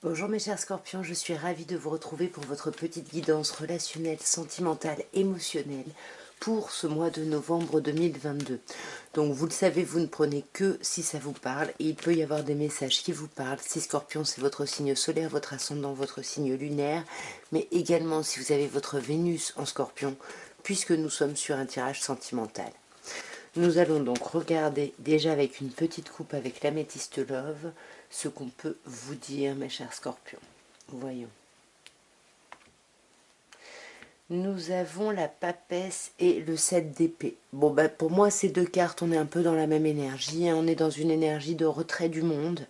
Bonjour mes chers scorpions, je suis ravie de vous retrouver pour votre petite guidance relationnelle, sentimentale, émotionnelle pour ce mois de novembre 2022. Donc vous le savez, vous ne prenez que si ça vous parle et il peut y avoir des messages qui vous parlent. Si scorpion c'est votre signe solaire, votre ascendant, votre signe lunaire, mais également si vous avez votre Vénus en scorpion, puisque nous sommes sur un tirage sentimental. Nous allons donc regarder déjà avec une petite coupe avec l'améthyste love ce qu'on peut vous dire mes chers scorpions. Voyons. Nous avons la papesse et le 7 d'épée. Bon, ben, pour moi, ces deux cartes, on est un peu dans la même énergie. Hein. On est dans une énergie de retrait du monde.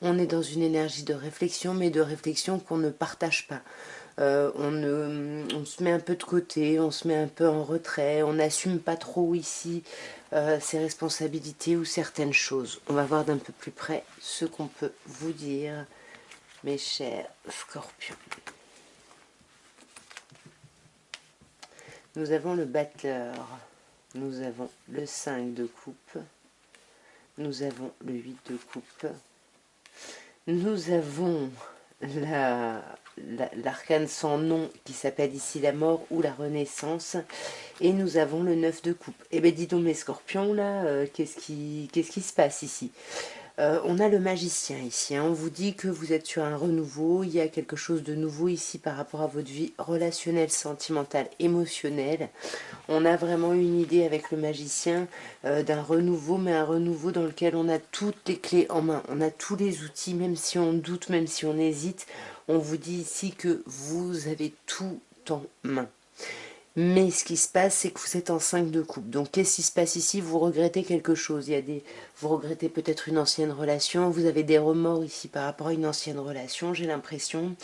On est dans une énergie de réflexion, mais de réflexion qu'on ne partage pas. On se met un peu de côté, on se met un peu en retrait, on n'assume pas trop ici ses responsabilités ou certaines choses. On va voir d'un peu plus près ce qu'on peut vous dire, mes chers scorpions. Nous avons le battleur, nous avons le 5 de coupe, nous avons le 8 de coupe, nous avons l'arcane sans nom qui s'appelle ici la mort ou la renaissance, et nous avons le 9 de coupe. Eh bien dis donc mes scorpions là, qu'est-ce qui se passe ici? On a le magicien ici, hein. On vous dit que vous êtes sur un renouveau, il y a quelque chose de nouveau ici par rapport à votre vie relationnelle, sentimentale, émotionnelle. On a vraiment une idée avec le magicien d'un renouveau, mais un renouveau dans lequel on a toutes les clés en main, on a tous les outils, même si on doute, même si on hésite, on vous dit ici que vous avez tout en main. Mais ce qui se passe, c'est que vous êtes en 5 de coupe. Donc, qu'est-ce qui se passe ici? Vous regrettez quelque chose. Vous regrettez peut-être une ancienne relation. Vous avez des remords ici par rapport à une ancienne relation, j'ai l'impression.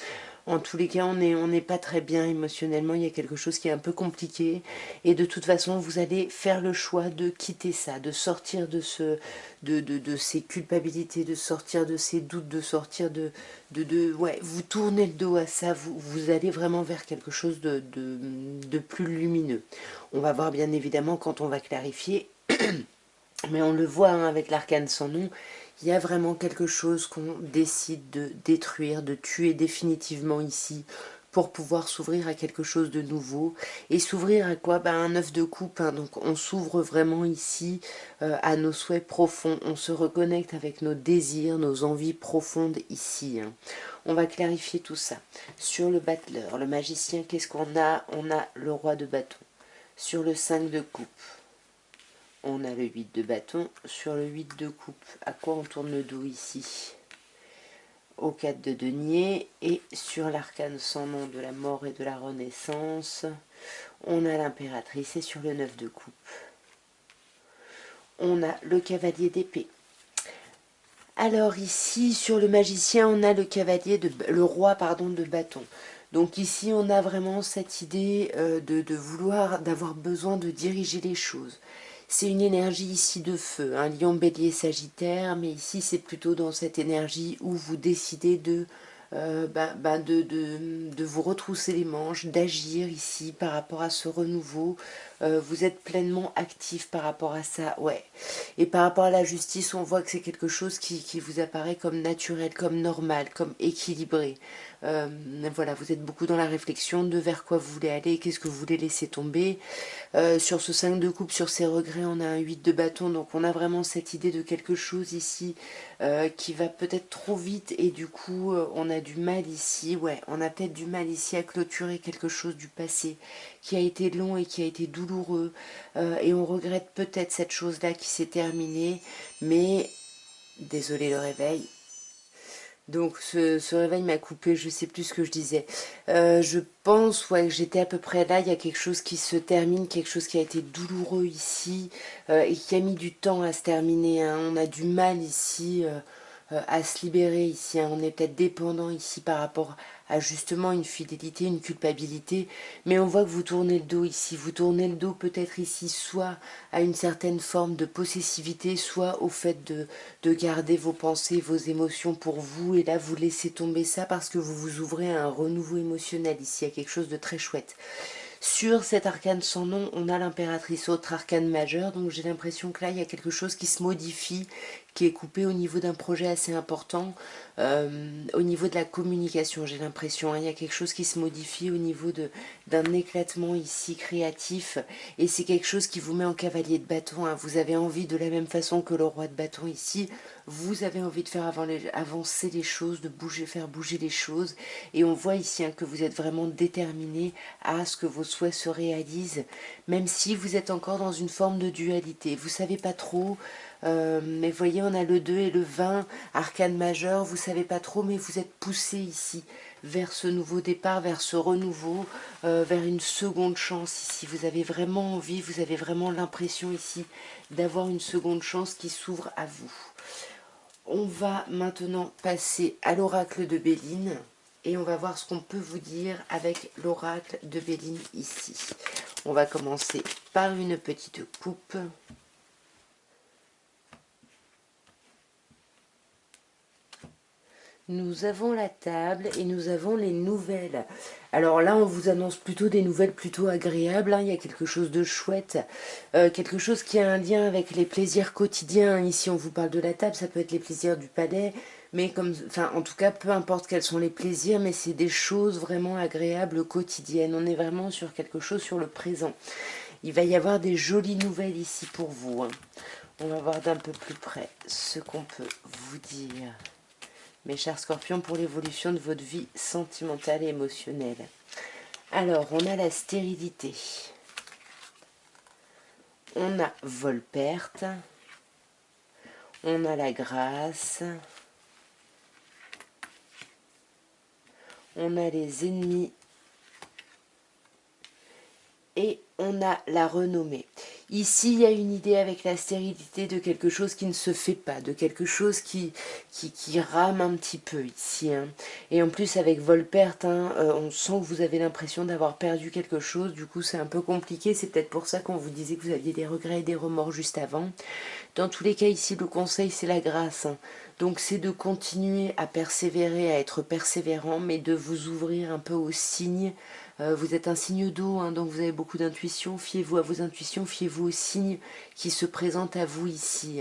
En tous les cas, on n'est pas très bien émotionnellement. Il y a quelque chose qui est un peu compliqué. Et de toute façon, vous allez faire le choix de quitter ça, de sortir de ces culpabilités, de sortir de ces doutes, de sortir ouais, vous tournez le dos à ça. Vous allez vraiment vers quelque chose de plus lumineux. On va voir bien évidemment quand on va clarifier. Mais on le voit hein, avec l'arcane sans nom, il y a vraiment quelque chose qu'on décide de détruire, de tuer définitivement ici pour pouvoir s'ouvrir à quelque chose de nouveau. Et s'ouvrir à quoi? Ben, un œuf de coupe, hein. Donc on s'ouvre vraiment ici à nos souhaits profonds, on se reconnecte avec nos désirs, nos envies profondes ici. Hein. On va clarifier tout ça. Sur le battleur, le magicien, qu'est-ce qu'on a? On a le roi de bâton. Sur le 5 de coupe, on a le 8 de bâton. Sur le 8 de coupe, à quoi on tourne le dos ici? Au 4 de denier. Et sur l'arcane sans nom de la mort et de la renaissance, on a l'impératrice. Et sur le 9 de coupe, on a le cavalier d'épée. Alors ici, sur le magicien, on a le roi de bâton. Donc ici, on a vraiment cette idée de vouloir, d'avoir besoin de diriger les choses. C'est une énergie ici de feu, un lion, bélier, sagittaire, mais ici c'est plutôt dans cette énergie où vous décidez de vous retrousser les manches, d'agir ici par rapport à ce renouveau. Vous êtes pleinement actif par rapport à ça, ouais. Et par rapport à la justice, on voit que c'est quelque chose qui vous apparaît comme naturel, comme normal, comme équilibré. Voilà, vous êtes beaucoup dans la réflexion de vers quoi vous voulez aller, qu'est-ce que vous voulez laisser tomber. Sur ce 5 de coupe, sur ses regrets, on a un 8 de bâton, donc on a vraiment cette idée de quelque chose ici qui va peut-être trop vite et du coup on a du mal ici, ouais, on a peut-être du mal ici à clôturer quelque chose du passé qui a été long et qui a été douloureux et on regrette peut-être cette chose-là qui s'est terminée, mais désolé le réveil. Donc ce réveil m'a coupé, je sais plus ce que je disais. Je pense ouais, que j'étais à peu près là, il y a quelque chose qui se termine, quelque chose qui a été douloureux ici et qui a mis du temps à se terminer. Hein. On a du mal ici à se libérer ici. Hein. On est peut-être dépendant ici par rapport à justement une fidélité, une culpabilité. Mais on voit que vous tournez le dos ici. Vous tournez le dos peut-être ici soit à une certaine forme de possessivité, soit au fait de garder vos pensées, vos émotions pour vous. Et là, vous laissez tomber ça parce que vous vous ouvrez à un renouveau émotionnel ici, à quelque chose de très chouette. Sur cet arcane sans nom, on a l'impératrice, autre arcane majeur, donc j'ai l'impression que là, il y a quelque chose qui se modifie, qui est coupé au niveau d'un projet assez important, au niveau de la communication, j'ai l'impression. Il y a quelque chose qui se modifie au niveau d'un éclatement ici créatif, et c'est quelque chose qui vous met en cavalier de bâton. Vous avez envie, de la même façon que le roi de bâton ici, vous avez envie de faire avancer les choses, de faire bouger les choses, et on voit ici que vous êtes vraiment déterminé à ce que vos souhaits se réalisent, même si vous êtes encore dans une forme de dualité. Vous savez pas trop. Mais voyez, on a le 2 et le 20, arcane majeur, vous savez pas trop, mais vous êtes poussé ici vers ce nouveau départ, vers ce renouveau, vers une seconde chance ici. Vous avez vraiment envie, vous avez vraiment l'impression ici d'avoir une seconde chance qui s'ouvre à vous. On va maintenant passer à l'oracle de Béline et on va voir ce qu'on peut vous dire avec l'oracle de Béline ici. On va commencer par une petite coupe. Nous avons la table et nous avons les nouvelles. Alors là, on vous annonce plutôt des nouvelles plutôt agréables. Il y a quelque chose de chouette, quelque chose qui a un lien avec les plaisirs quotidiens. Ici, on vous parle de la table, ça peut être les plaisirs du palais, mais en tout cas, peu importe quels sont les plaisirs, mais c'est des choses vraiment agréables quotidiennes. On est vraiment sur quelque chose sur le présent. Il va y avoir des jolies nouvelles ici pour vous. On va voir d'un peu plus près ce qu'on peut vous dire, mes chers scorpions, pour l'évolution de votre vie sentimentale et émotionnelle. Alors, on a la stérilité. On a vol-perte. On a la grâce. On a les ennemis. Et on a la renommée. Ici, il y a une idée avec la stérilité de quelque chose qui ne se fait pas, de quelque chose qui rame un petit peu ici. Et en plus, avec vol-perte, on sent que vous avez l'impression d'avoir perdu quelque chose. Du coup, c'est un peu compliqué. C'est peut-être pour ça qu'on vous disait que vous aviez des regrets et des remords juste avant. Dans tous les cas, ici, le conseil, c'est la grâce. Donc, c'est de continuer à persévérer, à être persévérant, mais de vous ouvrir un peu aux signes. Vous êtes un signe d'eau, donc vous avez beaucoup d'intuition. Fiez-vous à vos intuitions, fiez-vous aux signes qui se présentent à vous ici.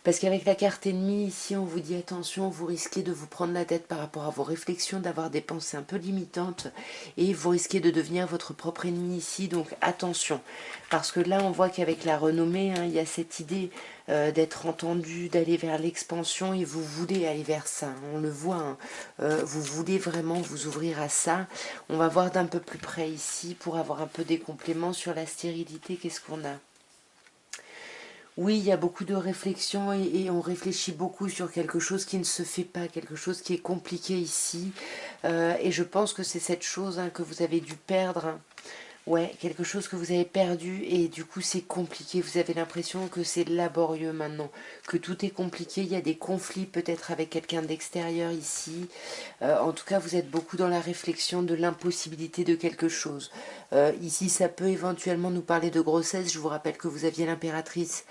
Parce qu'avec la carte ennemie, ici, on vous dit attention, vous risquez de vous prendre la tête par rapport à vos réflexions, d'avoir des pensées un peu limitantes, et vous risquez de devenir votre propre ennemi ici, donc attention. Parce que là, on voit qu'avec la renommée, il y a cette idée d'être entendu, d'aller vers l'expansion, et vous voulez aller vers ça, on le voit, vous voulez vraiment vous ouvrir à ça. On va voir d'un peu plus près ici pour avoir un peu des compléments sur la stérilité. Qu'est-ce qu'on a? Oui, il y a beaucoup de réflexions et on réfléchit beaucoup sur quelque chose qui ne se fait pas, quelque chose qui est compliqué ici, et je pense que c'est cette chose que vous avez dû perdre. Ouais, quelque chose que vous avez perdu et du coup c'est compliqué. Vous avez l'impression que c'est laborieux maintenant, que tout est compliqué. Il y a des conflits peut-être avec quelqu'un d'extérieur ici. En tout cas, vous êtes beaucoup dans la réflexion de l'impossibilité de quelque chose. Ici, ça peut éventuellement nous parler de grossesse. Je vous rappelle que vous aviez l'impératrice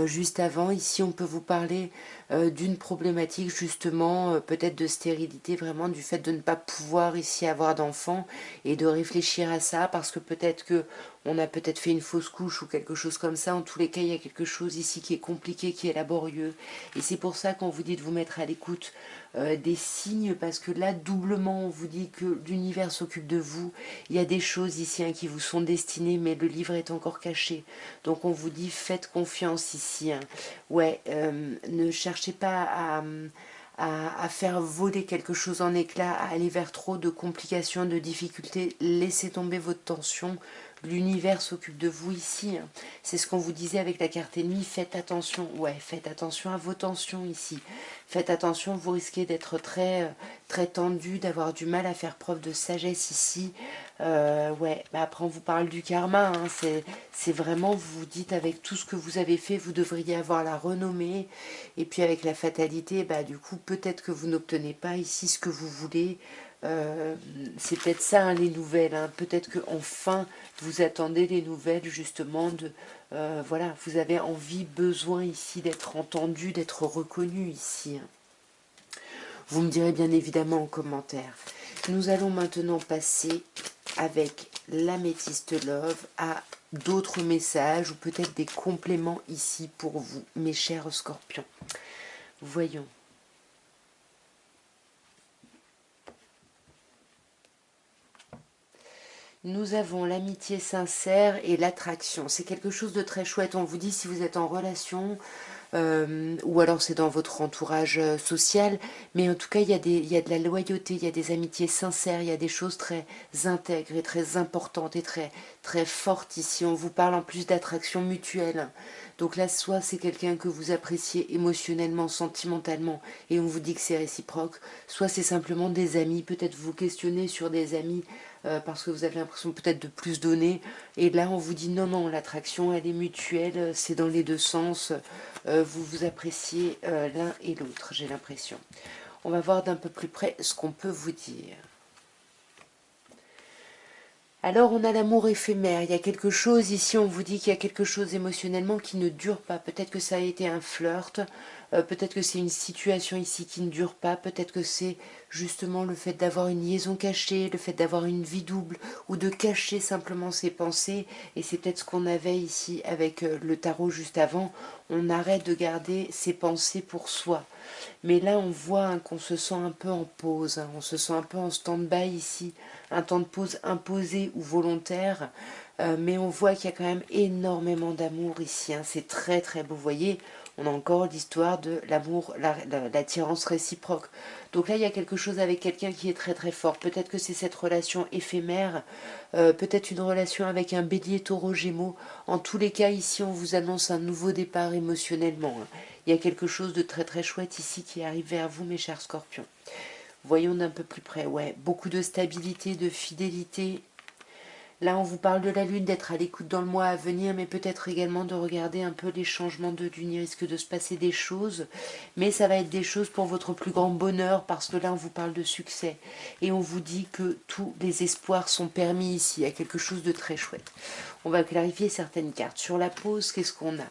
juste avant. Ici, on peut vous parler d'une problématique justement, peut-être de stérilité, vraiment du fait de ne pas pouvoir ici avoir d'enfants et de réfléchir à ça parce que peut-être que on a peut-être fait une fausse couche ou quelque chose comme ça. En tous les cas, il y a quelque chose ici qui est compliqué, qui est laborieux. Et c'est pour ça qu'on vous dit de vous mettre à l'écoute des signes, parce que là, doublement, on vous dit que l'univers s'occupe de vous. Il y a des choses ici qui vous sont destinées, mais le livre est encore caché. Donc on vous dit, faites confiance ici. Ouais, ne cherchez pas à faire voler quelque chose en éclats, à aller vers trop de complications, de difficultés. Laissez tomber votre tension. L'univers s'occupe de vous ici. C'est ce qu'on vous disait avec la carte ennemie. Faites attention. Ouais, faites attention à vos tensions ici. Faites attention, vous risquez d'être très tendu, d'avoir du mal à faire preuve de sagesse ici. Ouais, après on vous parle du karma. C'est vraiment, vous vous dites, avec tout ce que vous avez fait, vous devriez avoir la renommée. Et puis avec la fatalité, du coup, peut-être que vous n'obtenez pas ici ce que vous voulez. C'est peut-être ça, les nouvelles. Peut-être que enfin vous attendez les nouvelles justement de voilà, vous avez envie, besoin ici d'être entendu, d'être reconnu ici. Vous me direz bien évidemment en commentaire. Nous allons maintenant passer avec l'améthyste love à d'autres messages ou peut-être des compléments ici pour vous, mes chers scorpions. Voyons. Nous avons l'amitié sincère et l'attraction. C'est quelque chose de très chouette. On vous dit si vous êtes en relation, ou alors c'est dans votre entourage social, mais en tout cas il y a de la loyauté, il y a des amitiés sincères, il y a des choses très intègres et très importantes et très fortes ici. On vous parle en plus d'attraction mutuelle. Donc là, soit c'est quelqu'un que vous appréciez émotionnellement, sentimentalement, et on vous dit que c'est réciproque, soit c'est simplement des amis, peut-être vous questionnez sur des amis parce que vous avez l'impression peut-être de plus donner, et là on vous dit non, non, l'attraction elle est mutuelle, c'est dans les deux sens, vous vous appréciez l'un et l'autre, j'ai l'impression. On va voir d'un peu plus près ce qu'on peut vous dire. Alors on a l'amour éphémère, il y a quelque chose ici, on vous dit qu'il y a quelque chose émotionnellement qui ne dure pas. Peut-être que ça a été un flirt, peut-être que c'est une situation ici qui ne dure pas, peut-être que c'est justement le fait d'avoir une liaison cachée, le fait d'avoir une vie double, ou de cacher simplement ses pensées, et c'est peut-être ce qu'on avait ici avec le tarot juste avant, on arrête de garder ses pensées pour soi. Mais là, on voit hein, qu'on se sent un peu en pause, hein, on se sent un peu en stand-by ici, un temps de pause imposé ou volontaire, mais on voit qu'il y a quand même énormément d'amour ici, hein, c'est très très beau, vous voyez, on a encore l'histoire de l'amour, l'attirance réciproque. Donc là, il y a quelque chose avec quelqu'un qui est très très fort, peut-être que c'est cette relation éphémère, peut-être une relation avec un bélier taureau gémeaux, en tous les cas, ici, on vous annonce un nouveau départ émotionnellement, hein. Il y a quelque chose de très très chouette ici qui arrive vers vous, mes chers scorpions. Voyons d'un peu plus près. Ouais, beaucoup de stabilité, de fidélité. Là, on vous parle de la lune, d'être à l'écoute dans le mois à venir, mais peut-être également de regarder un peu les changements de lune. Il risque de se passer des choses, mais ça va être des choses pour votre plus grand bonheur, parce que là, on vous parle de succès. Et on vous dit que tous les espoirs sont permis ici. Il y a quelque chose de très chouette. On va clarifier certaines cartes. Sur la pause, qu'est-ce qu'on a?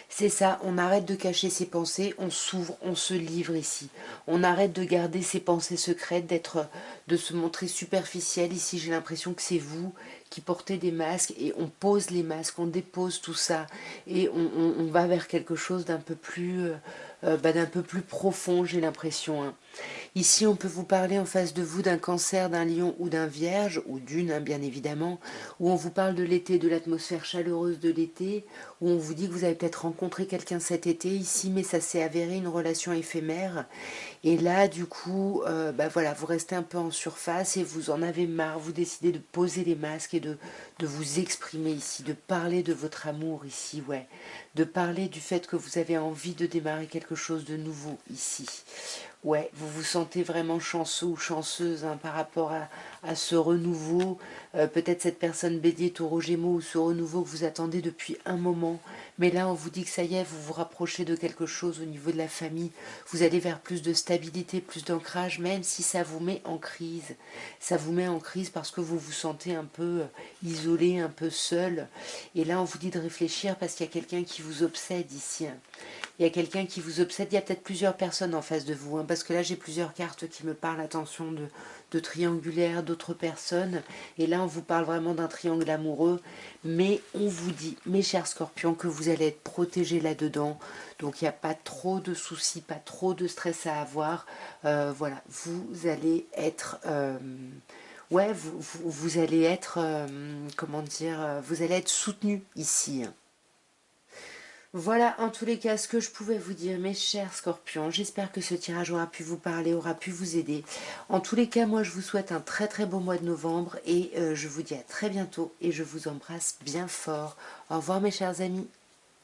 C'est ça, on arrête de cacher ses pensées, on s'ouvre, on se livre ici. On arrête de garder ses pensées secrètes, de se montrer superficiel. Ici, j'ai l'impression que c'est vous qui portez des masques et on pose les masques, on dépose tout ça et on va vers quelque chose d'un peu plus profond, j'ai l'impression, hein. Ici, on peut vous parler en face de vous d'un cancer, d'un lion ou d'un vierge, ou d'une, hein, bien évidemment, où on vous parle de l'été, de l'atmosphère chaleureuse de l'été, où on vous dit que vous avez peut-être rencontré quelqu'un cet été ici, mais ça s'est avéré une relation éphémère. Et là, du coup, voilà, vous restez un peu en surface et vous en avez marre, vous décidez de poser les masques et de vous exprimer ici, de parler de votre amour ici, ouais, de parler du fait que vous avez envie de démarrer quelque chose de nouveau ici. Ouais, vous vous sentez vraiment chanceux ou chanceuse hein, par rapport à ce renouveau. Peut-être cette personne bélier, taureau, gémeaux ou ce renouveau que vous attendez depuis un moment. Mais là, on vous dit que ça y est, vous vous rapprochez de quelque chose au niveau de la famille. Vous allez vers plus de stabilité, plus d'ancrage, même si ça vous met en crise. Ça vous met en crise parce que vous vous sentez un peu isolé, un peu seul. Et là, on vous dit de réfléchir parce qu'il y a quelqu'un qui vous obsède ici, hein. Il y a quelqu'un qui vous obsède, il y a peut-être plusieurs personnes en face de vous, hein, parce que là j'ai plusieurs cartes qui me parlent, attention, de triangulaire, d'autres personnes, et là on vous parle vraiment d'un triangle amoureux, mais on vous dit, mes chers scorpions, que vous allez être protégés là-dedans, donc il n'y a pas trop de soucis, pas trop de stress à avoir, voilà, vous allez être... ouais, vous allez être, comment dire, vous allez être soutenu ici, hein. Voilà en tous les cas ce que je pouvais vous dire mes chers scorpions. J'espère que ce tirage aura pu vous parler, aura pu vous aider. En tous les cas, moi je vous souhaite un très très beau mois de novembre et je vous dis à très bientôt et je vous embrasse bien fort. Au revoir mes chers amis.